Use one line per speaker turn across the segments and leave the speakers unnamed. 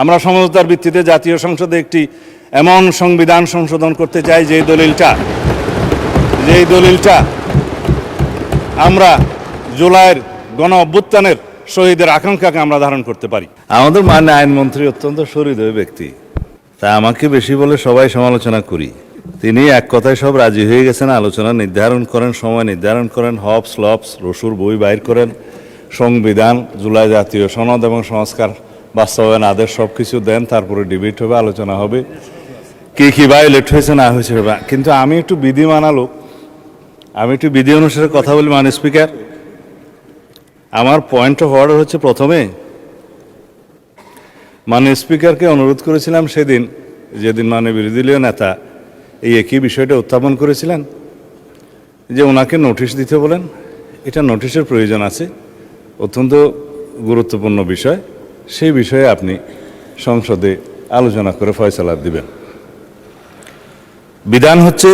আমরা সমঝোতার ভিত্তিতে জাতীয় সংসদে একটি এমন সংবিধান সংশোধন করতে চাই যেই দলিলটা আমরা জুলাইয়ের গণ অভ্যুত্থানের শহীদের আকাঙ্ক্ষাকে আমরা ধারণ করতে পারি। আমাদের মাননীয় আইনমন্ত্রী অত্যন্ত সহৃদয় ব্যক্তি, তাই আমাকে বেশি বলে সবাই সমালোচনা করি। তিনি এক কথায় সব রাজি হয়ে গেছেন, আলোচনা নির্ধারণ করেন, সময় নির্ধারণ করেন, হপস লপস রসুর বই বাইর করেন, সংবিধান, জুলাই জাতীয় সনদ এবং সংস্কার বাস্তবায়ন আদেশ সব কিছু দেন, তারপরে ডিবেট হবে, আলোচনা হবে, কি ভায়োলেট হয়েছে না হয়েছে। কিন্তু আমি একটু বিধি মানা লোক, আমি একটু বিধি অনুসারে কথা বলি। মাননীয় স্পিকার, আমার পয়েন্ট অফ অর্ডার হচ্ছে, প্রথমে মাননীয় স্পিকারকে অনুরোধ করেছিলাম সেদিন, যেদিন মাননীয় বিরোধী দলীয় নেতা এই একই বিষয়টা উত্থাপন করেছিলেন, যে ওনাকে নোটিশ দিতে বলেন। এটা নোটিশের প্রয়োজন আছে, অত্যন্ত গুরুত্বপূর্ণ বিষয়, সেই বিষয়ে আপনি সংসদে আলোচনা করে ফয়সালা দিবেন। বিধান হচ্ছে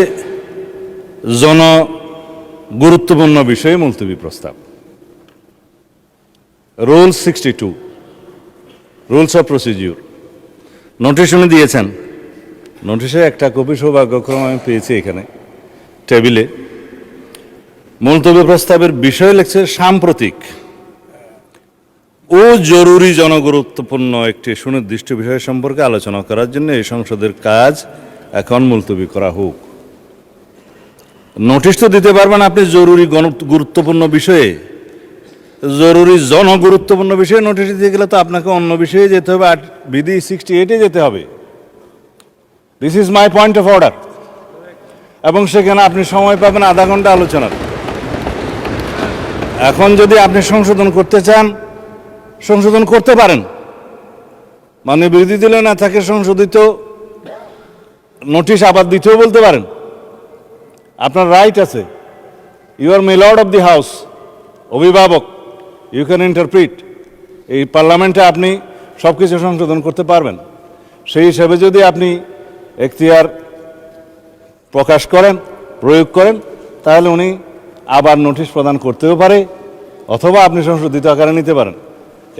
গুরুত্বপূর্ণ বিষয়ে মুলতবি প্রস্তাব। Rule 62, rules of procedure, notice উনি দিয়েছেন। নোটিশে একটা কপি সৌভাগ্যক্রমে আমি পেয়েছি এখানে টেবিলে। মুলতবি প্রস্তাবের বিষয় লিখছে সাম্প্রতিক ও জরুরি জনগুরুত্বপূর্ণ একটি সুনির্দিষ্ট বিষয় সম্পর্কে আলোচনা করার জন্য এই সংসদের কাজ এখন মুলতবি করা হোক। নোটিশ তো দিতে পারবেন আপনি জরুরি গুরুত্বপূর্ণ বিষয়ে, জরুরি জনগুরুত্বপূর্ণ বিষয়ে নোটিশ দিতে গেলে তো আপনাকে অন্য বিষয়ে যেতে হবে, আর বিধি 68-এ যেতে হবে। This is my point of order. এবং সেখানে আপনি সময় পাবেন আধা ঘন্টা আলোচনার। এখন যদি আপনি সংশোধন করতে চান, সংশোধন করতে পারেন। মানে বিরোধী দলীয় নেতাকে সংশোধিত নোটিশ আবার দিতেও বলতে পারেন, আপনার রাইট আছে। You are milord of the house, অভিভাবক, ইউ ক্যান ইন্টারপ্রিট। এই পার্লামেন্টে আপনি সব কিছু সংশোধন করতে পারবেন। সেই হিসাবে যদি আপনি এখতিয়ার প্রকাশ করেন, প্রয়োগ করেন, তাহলে উনি আবার নোটিশ প্রদান করতেও পারে, অথবা আপনি সংশোধিত আকারে নিতে পারেন।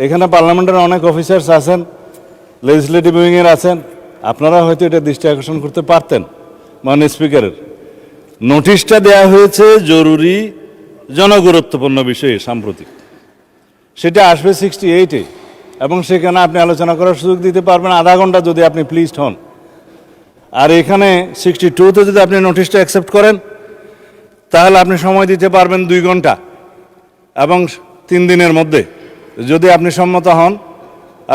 এখানে পার্লামেন্টের অনেক অফিসার্স আছেন, লেজিসলেটিভ উইংয়ের আছেন, আপনারা হয়তো এটা দৃষ্টি আকর্ষণ করতে পারতেন। মাননীয় স্পিকারের নোটিশটা দেয়া হয়েছে জরুরি জনগুরুত্বপূর্ণ বিষয়ে সাম্প্রতিক, সেটা আসবে 68-এ, এবং সেখানে আপনি আলোচনা করার সুযোগ দিতে পারবেন আধা ঘন্টা যদি আপনি প্লিজড হন। আর এখানে 62-তে যদি আপনি নোটিশটা অ্যাকসেপ্ট করেন, তাহলে আপনি সময় দিতে পারবেন 2 ঘন্টা, এবং 3 দিনের মধ্যে যদি আপনি সম্মত হন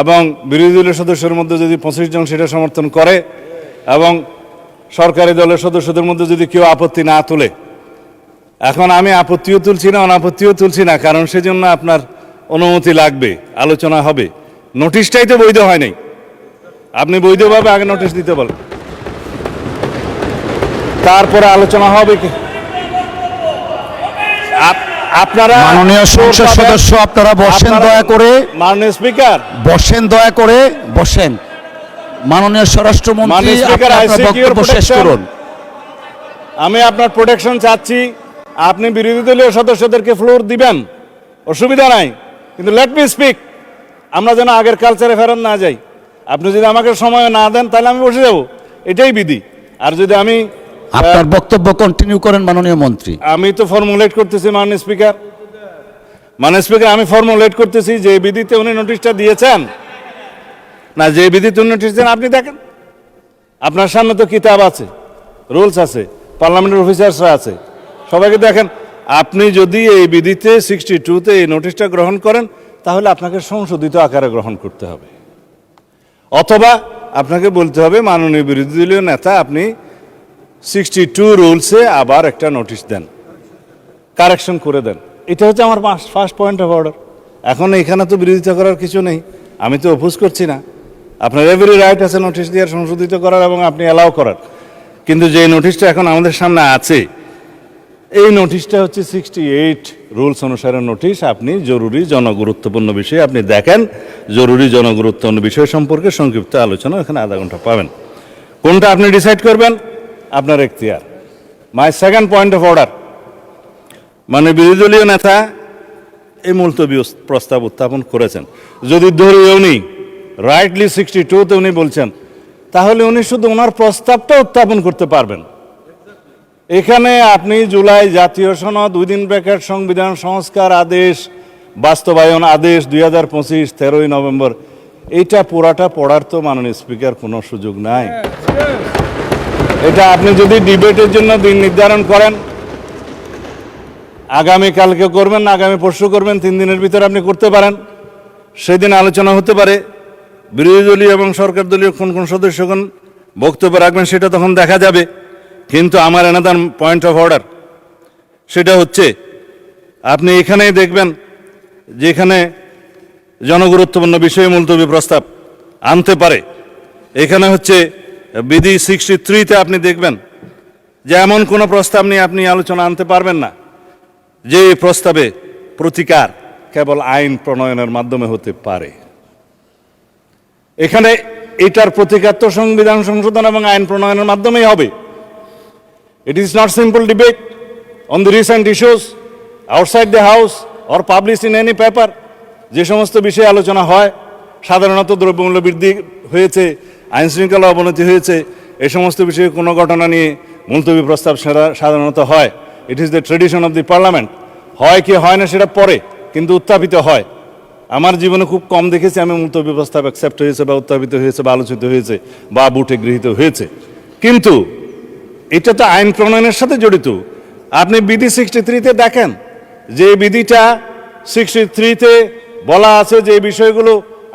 এবং বিরোধী দলের সদস্যের মধ্যে যদি 25 জন সেটা সমর্থন করে, এবং সরকারি দলের সদস্যদের মধ্যে যদি কেউ আপত্তি না তোলে। এখন আমি আপত্তিও তুলছি না, অনাপত্তিও তুলছি না, কারণ সেজন্য আপনার অনুমতি লাগবে, আলোচনা হবে। নোটিশটাই তো বৈধ হয় নাই, আপনি বৈধভাবে আগে নোটিশ দিতে বলেন, তারপরে আলোচনা হবে। কি আপনারা
মাননীয় সংসদ সদস্য, আপনারা বসেন দয়া করে।
মাননীয় স্পিকার
বসেন, দয়া করে বসেন। মাননীয় স্বরাষ্ট্রমন্ত্রী, আপনার বক্তব্য শেষ করুন।
আমি আপনার প্রোটেকশন চাচ্ছি। আপনি বিরোধী দলীয় সদস্যদেরকে ফ্লোর দিবেন, অসুবিধা নাই, কিন্তু লেট মি স্পিক। আমরা যেন আগের কালচারে ফেরত না যাই। আপনি যদি আমাকে সময় না দেন, তাহলে আমি বসে যাব, এটাই বিধি। আর যদি আমি
আপনার বক্তব্য কন্টিনিউ করেন মাননীয় মন্ত্রী।
আমি তো ফর্মুলেট করতেছি মাননীয় স্পিকার। মাননীয় স্পিকার, আমি ফর্মুলেট করতেছি যে বিধিতে উনি নোটিশটা দিয়েছেন না, যে বিধিতে উনি নোটিশ দেন আপনি দেখেন। আপনার সামনে তো কিতাব আছে, রুলস আছে, পার্লামেন্টের অফিসার্সরা আছে, সবাইকে দেখেন। আপনি যদি এই বিধিতে 62-তে এই নোটিশটা গ্রহণ করেন, তাহলে আপনাকে সংশোধিত আকারে গ্রহণ করতে হবে, অথবা আপনাকে বলতে হবে মাননীয় বিরোধী দলীয় নেতা, আপনি 62 রুলসে আবার একটা নোটিশ দেন, কারেকশন করে দেন। এটা হচ্ছে আমার ফার্স্ট পয়েন্ট অফ অর্ডার। এখন এখানে তো বিরোধিতা করার কিছু নেই, আমি তো অপোজ করছি না। আপনার এভরি রাইট আছে নোটিশ দেওয়ার, সংশোধিত করার, এবং আপনি অ্যালাউ করার। কিন্তু যে নোটিশটা এখন আমাদের সামনে আছে, এই নোটিশটা হচ্ছে 68 রুলস অনুসারে নোটিশ। আপনি জরুরি জনগুরুত্বপূর্ণ বিষয়ে আপনি দেখেন, জরুরি জনগুরুত্বপূর্ণ বিষয় সম্পর্কে সংক্ষিপ্ত আলোচনা এখানে আধা ঘন্টা পাবেন। কোনটা আপনি ডিসাইড করবেন, আপনার এখতিয়ার। My second point of order, মানে বিরোধী দলীয় নেতা এই মুলতবি প্রস্তাব উত্থাপন করেছেন। যদি ধরি উনি রাইটলি 62-তে উনি বলছেন, তাহলে উনি শুধু ওনার প্রস্তাবটা উত্থাপন করতে পারবেন। এখানে আপনি জুলাই জাতীয় সনদ, উইদিন ব্র্যাকেট সংবিধান সংস্কার আদেশ, বাস্তবায়ন আদেশ 2025 13ই নভেম্বর, এইটা পুরাটা পড়ার তো মাননীয় স্পিকার কোনো সুযোগ নাই। এটা আপনি যদি ডিবেটের জন্য দিন নির্ধারণ করেন, আগামীকালকে করবেন, আগামী পরশু করবেন, 3 দিনের ভিতরে আপনি করতে পারেন। সেদিন আলোচনা হতে পারে, বিরোধী দলীয় এবং সরকার দলীয় কোন কোন সদস্যগণ বক্তব্য রাখবেন সেটা তখন দেখা যাবে। কিন্তু আমার অ্যানাদার পয়েন্ট অফ অর্ডার, সেটা হচ্ছে আপনি এখানেই দেখবেন যেখানে জনগুরুত্বপূর্ণ বিষয়ে মুলতবি প্রস্তাব আনতে পারে, এখানে হচ্ছে বিধি 63-তে আপনি দেখবেন যে এমন কোনো প্রস্তাব নিয়ে আপনি আলোচনা আনতে পারবেন না যে প্রস্তাবে প্রতিকার কেবল আইন প্রণয়নের মাধ্যমে হতে পারে। এখানে এটার প্রতিকার তো সংবিধান সংশোধন এবং আইন প্রণয়নের মাধ্যমেই হবে। It is not simple debate on the recent issues outside the house or published in any paper. যে সমস্ত বিষয়ে আলোচনা হয়, সাধারণত দ্রব্যমূল্য বৃদ্ধি হয়েছে, আইন শৃঙ্খলা অবনতি হয়েছে, এই সমস্ত বিষয়ে কোনো ঘটনা নিয়ে মুলতবি প্রস্তাব সাধারণত হয়। It is the tradition of the parliament. হয় কি হয় না সেটা পরে, কিন্তু উত্থাপিত হয়। আমার জীবনে খুব কম দেখেছি আমি মুলতবি প্রস্তাব অ্যাকসেপ্ট হয়েছে বা উত্থাপিত হয়েছে বা আলোচিত হয়েছে বা বুটে গৃহীত হয়েছে। কিন্তু এটা তো আইন প্রণয়নের সাথে জড়িত। আপনি বিধি 63-তে দেখেন যে বিধিটা 63-তে বলা আছে যে বিষয়গুলো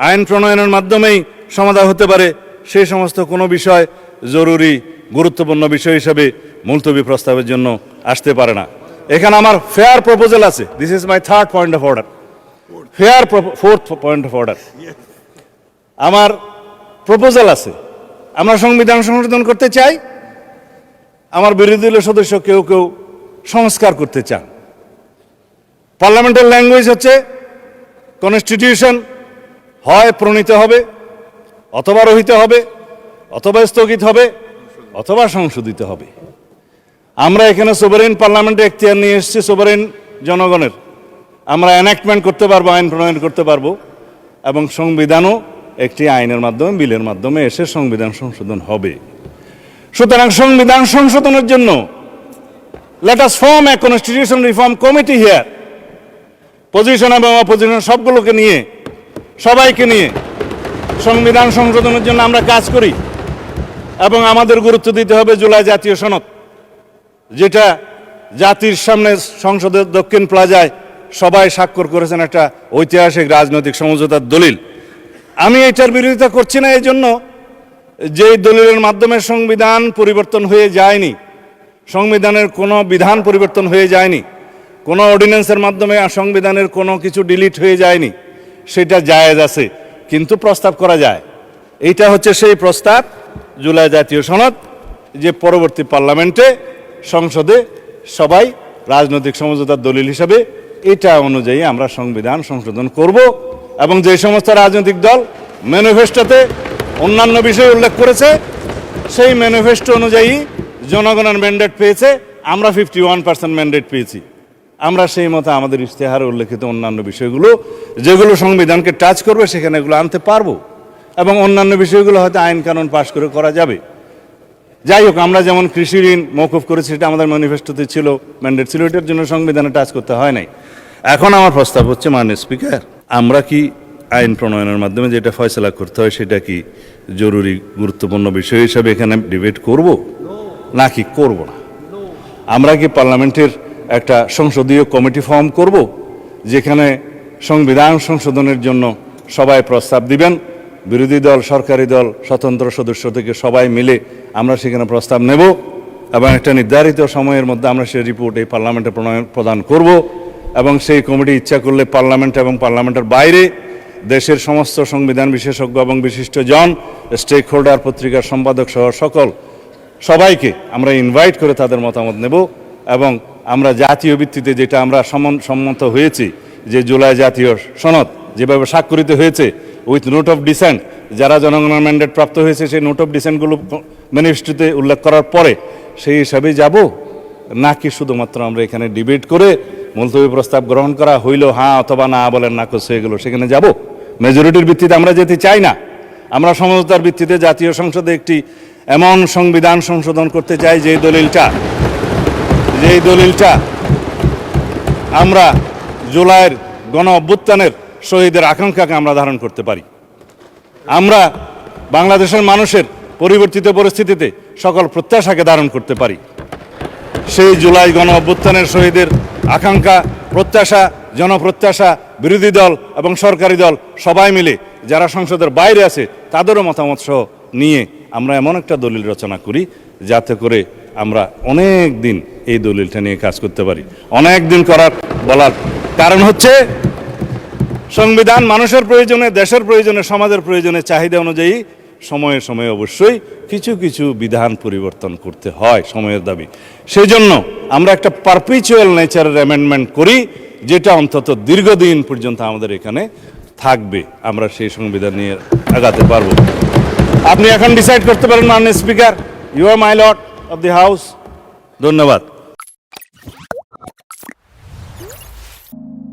আইন প্রণয়নের মাধ্যমেই সমাধান হতে পারে, সেই সমস্ত কোনো বিষয় জরুরি গুরুত্বপূর্ণ বিষয় হিসাবে মুলতবি প্রস্তাবের জন্য আসতে পারে না। এখানে আমার ফেয়ার প্রপোজাল আছে, this is my third point of order, fourth point of order. আমার প্রপোজাল আছে, আমরা সংবিধান সংশোধন করতে চাই, আমার বিরোধী দলীয় সদস্য কেউ কেউ সংস্কার করতে চান। পার্লামেন্টারি ল্যাঙ্গুয়েজ হচ্ছে কনস্টিটিউশন হয় প্রণীত হবে, অথবা রহিত হবে, অথবা স্থগিত হবে, অথবা সংশোধিত হবে। আমরা এখানে সোভারেন পার্লামেন্টে এখতিয়ার নিয়ে এসেছি, সোভারেন জনগণের। আমরা এনাক্টমেন্ট করতে পারবো, আইন প্রণয়ন করতে পারবো, এবং সংবিধানও একটি আইনের মাধ্যমে, বিলের মাধ্যমে এসে সংবিধান সংশোধন হবে। সুতরাং সংবিধান সংশোধনের জন্য let us form a constitution reform committee here, position এবং অপোজিশন সবগুলোকে নিয়ে, সবাইকে নিয়ে সংবিধান সংশোধনের জন্য আমরা কাজ করি। এবং আমাদের গুরুত্ব দিতে হবে জুলাই জাতীয় সনদ, যেটা জাতির সামনে সংসদের দক্ষিণ প্লাজায় সবাই স্বাক্ষর করেছেন, একটা ঐতিহাসিক রাজনৈতিক সমঝোতার দলিল। আমি এটার বিরোধিতা করছি না এই জন্য যে দলিলের মাধ্যমে সংবিধান পরিবর্তন হয়ে যায়নি, সংবিধানের কোনো বিধান পরিবর্তন হয়ে যায়নি, কোনো অর্ডিন্যান্সের মাধ্যমে সংবিধানের কোনো কিছু ডিলিট হয়ে যায়নি, সেটা জায়েজ আছে, কিন্তু প্রস্তাব করা যায়। এইটা হচ্ছে সেই প্রস্তাব, জুলাই জাতীয় সনদ, যে পরবর্তী পার্লামেন্টে সংসদে সবাই রাজনৈতিক সমঝোতার দলিল হিসাবে এটা অনুযায়ী আমরা সংবিধান সংশোধন করব। এবং যে সমস্ত রাজনৈতিক দল ম্যানিফেস্টোতে অন্যান্য বিষয় উল্লেখ করেছে, সেই ম্যানিফেস্টো অনুযায়ী জনগণের ম্যান্ডেট পেয়েছে, আমরা 51% ম্যান্ডেট পেয়েছি। আমরা সেই মতো আমাদের ইশতেহারে উল্লেখিত অন্যান্য বিষয়গুলো যেগুলো সংবিধানকে টাচ করবে সেখানে এগুলো আনতে পারবো, এবং অন্যান্য বিষয়গুলো হয়তো আইন কানুন পাশ করে করা যাবে। যাই হোক, আমরা যেমন কৃষি ঋণ মওকুফ করেছি, সেটা আমাদের ম্যানিফেস্টোতে ছিল, ম্যান্ডেট ছিল, এটার জন্য সংবিধানে টাচ করতে হয় নাই। এখন আমার প্রস্তাব হচ্ছে, মাননীয় স্পিকার, আমরা কি আইন প্রণয়নের মাধ্যমে যেটা ফয়সলা করতে হয় সেটা কি জরুরি গুরুত্বপূর্ণ বিষয় হিসাবে এখানে ডিবেট করব, নাকি করব না? আমরা কি পার্লামেন্টের একটা সংসদীয় কমিটি ফর্ম করব, যেখানে সংবিধান সংশোধনের জন্য সবাই প্রস্তাব দিবেন, বিরোধী দল, সরকারি দল, স্বতন্ত্র সদস্য থেকে সবাই মিলে আমরা সেখানে প্রস্তাব নেব, এবং একটা নির্ধারিত সময়ের মধ্যে আমরা সেই রিপোর্ট এই পার্লামেন্টে প্রদান করব। এবং সেই কমিটি ইচ্ছা করলে পার্লামেন্ট এবং পার্লামেন্টের বাইরে দেশের সমস্ত সংবিধান বিশেষজ্ঞ এবং বিশিষ্ট জন, স্টেক হোল্ডার, পত্রিকার সম্পাদক সহ সবাইকে আমরা ইনভাইট করে তাদের মতামত নেব। এবং আমরা জাতীয় ভিত্তিতে যেটা আমরা সম্মত হয়েছি, যে জুলাই জাতীয় সনদ যেভাবে স্বাক্ষরিত হয়েছে উইথ নোট অফ ডিসেন্ট, যারা জনগণের ম্যান্ডেট প্রাপ্ত হয়েছে সেই নোট অফ ডিসেন্টগুলো ম্যানিফেস্টোতে উল্লেখ করার পরে সেই হিসাবেই যাব, নাকি শুধুমাত্র আমরা এখানে ডিবেট করে মুলতবি প্রস্তাব গ্রহণ করা হইল, হ্যাঁ অথবা না বলেন না করছে, এগুলো সেখানে যাব? মেজরিটির ভিত্তিতে আমরা যেতে চাই না। আমরা সমঝোতার ভিত্তিতে জাতীয় সংসদে একটি এমন সংবিধান সংশোধন করতে চাই যেই দলিলটা আমরা জুলাইয়ের গণ অভ্যুত্থানের শহীদের আকাঙ্ক্ষাকে আমরা ধারণ করতে পারি। আমরা বাংলাদেশের মানুষের পরিবর্তিত পরিস্থিতিতে সকল প্রত্যাশাকে ধারণ করতে পারি। সেই জুলাই গণ অভ্যুত্থানের শহীদের আকাঙ্ক্ষা, প্রত্যাশা, জনপ্রত্যাশা, বিরোধী দল এবং সরকারি দল সবাই মিলে যারা সংসদের বাইরে আছে তাদেরও মতামত সহ নিয়ে আমরা এমন একটা দলিল রচনা করি যাতে করে আমরা অনেক দিন এই দলিলটা নিয়ে কাজ করতে পারি। অনেক দিন বলার কারণ হচ্ছে সংবিধান মানুষের প্রয়োজনে, দেশের প্রয়োজনে, সমাজের প্রয়োজনে, চাহিদা অনুযায়ী সময়ে সময়ে অবশ্যই কিছু কিছু বিধান পরিবর্তন করতে হয়, সময়ের দাবি। সেই জন্য আমরা একটা পারপিচুয়াল নেচারের অ্যামেন্ডমেন্ট করি যেটা অন্তত দীর্ঘদিন পর্যন্ত আমাদের এখানে থাকবে। আমরা সেই সংবিধান নিয়ে আগাতে পারবো। আপনি এখন ডিসাইড করতে পারেন মাননীয় speaker, you are my lord of the house. ধন্যবাদ।